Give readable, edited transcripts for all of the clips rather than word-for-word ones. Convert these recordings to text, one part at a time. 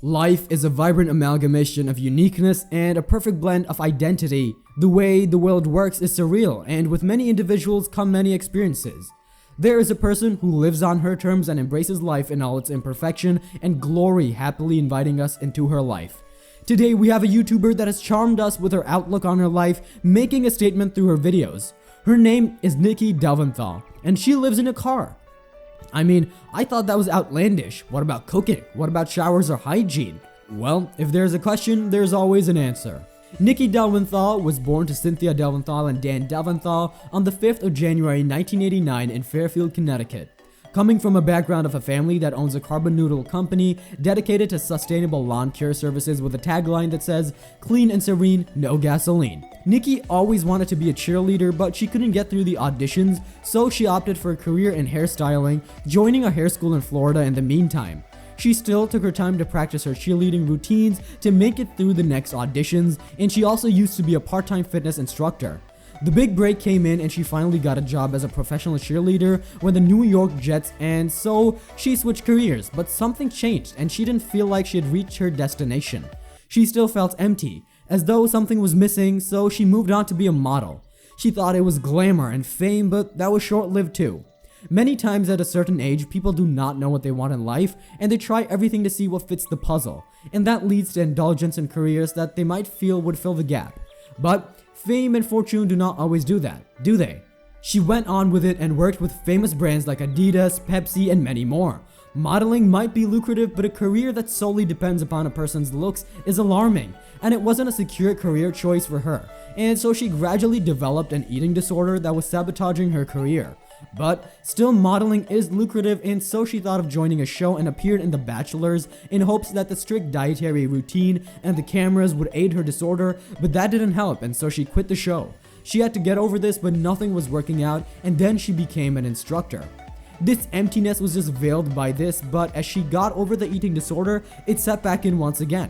Life is a vibrant amalgamation of uniqueness and a perfect blend of identity. The way the world works is surreal, and with many individuals come many experiences. There is a person who lives on her terms and embraces life in all its imperfection and glory, happily inviting us into her life. Today we have a YouTuber that has charmed us with her outlook on her life, making a statement through her videos. Her name is Nikki Delventhal, and she lives in a car. I mean, I thought that was outlandish. What about cooking? What about showers or hygiene? Well, if there's a question, there's always an answer. Nikki Delventhal was born to Cynthia Delventhal and Dan Delventhal on the 5th of January 1989 in Fairfield, Connecticut. Coming from a background of a family that owns a carbon noodle company dedicated to sustainable lawn care services with a tagline that says, "Clean and serene, no gasoline." Nikki always wanted to be a cheerleader, but she couldn't get through the auditions, so she opted for a career in hairstyling, joining a hair school in Florida in the meantime. She still took her time to practice her cheerleading routines to make it through the next auditions, and she also used to be a part-time fitness instructor. The big break came in and she finally got a job as a professional cheerleader with the New York Jets, and so she switched careers, but something changed and she didn't feel like she had reached her destination. She still felt empty, as though something was missing, so she moved on to be a model. She thought it was glamour and fame, but that was short-lived too. Many times at a certain age, people do not know what they want in life, and they try everything to see what fits the puzzle, and that leads to indulgence in careers that they might feel would fill the gap. But fame and fortune do not always do that, do they? She went on with it and worked with famous brands like Adidas, Pepsi, and many more. Modeling might be lucrative, but a career that solely depends upon a person's looks is alarming, and it wasn't a secure career choice for her, and so she gradually developed an eating disorder that was sabotaging her career. But still, modeling is lucrative, and so she thought of joining a show and appeared in The Bachelor in hopes that the strict dietary routine and the cameras would aid her disorder, but that didn't help, and so she quit the show. She had to get over this, but nothing was working out, and then she became an instructor. This emptiness was just veiled by this, but as she got over the eating disorder, it set back in once again.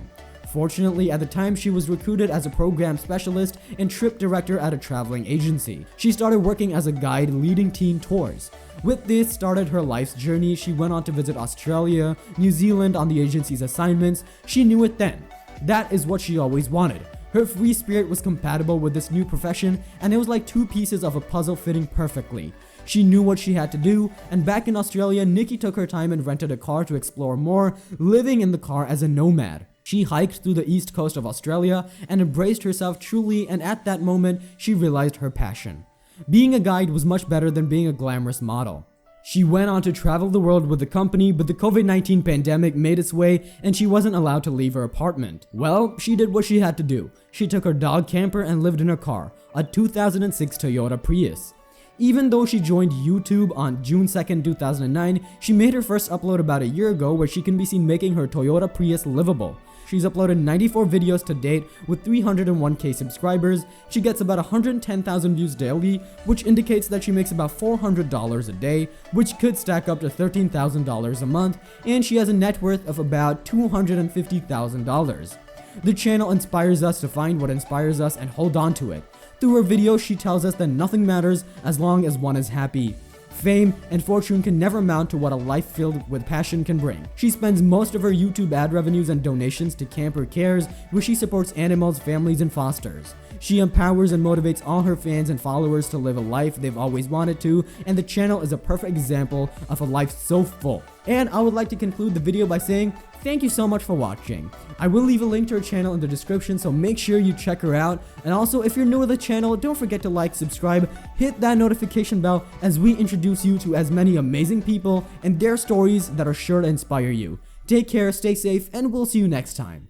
Fortunately, at the time, she was recruited as a program specialist and trip director at a traveling agency. She started working as a guide leading teen tours. With this started her life's journey. She went on to visit Australia, New Zealand on the agency's assignments. She knew it then. That is what she always wanted. Her free spirit was compatible with this new profession, and it was like two pieces of a puzzle fitting perfectly. She knew what she had to do, and back in Australia, Nikki took her time and rented a car to explore more, living in the car as a nomad. She hiked through the east coast of Australia and embraced herself truly, and at that moment, she realized her passion. Being a guide was much better than being a glamorous model. She went on to travel the world with the company, but the COVID-19 pandemic made its way and she wasn't allowed to leave her apartment. Well, she did what she had to do. She took her dog camper and lived in her car, a 2006 Toyota Prius. Even though she joined YouTube on June 2nd, 2009, she made her first upload about a year ago where she can be seen making her Toyota Prius livable. She's uploaded 94 videos to date with 301k subscribers. She gets about 110,000 views daily, which indicates that she makes about $400 a day, which could stack up to $13,000 a month, and she has a net worth of about $250,000. The channel inspires us to find what inspires us and hold on to it. Through her videos, she tells us that nothing matters as long as one is happy. Fame and fortune can never amount to what a life filled with passion can bring. She spends most of her YouTube ad revenues and donations to Camper Cares, where she supports animals, families, and fosters. She empowers and motivates all her fans and followers to live a life they've always wanted to, and the channel is a perfect example of a life so full. And I would like to conclude the video by saying, thank you so much for watching. I will leave a link to her channel in the description, so make sure you check her out. And also, if you're new to the channel, don't forget to like, subscribe, hit that notification bell as we introduce you to as many amazing people and their stories that are sure to inspire you. Take care, stay safe, and we'll see you next time.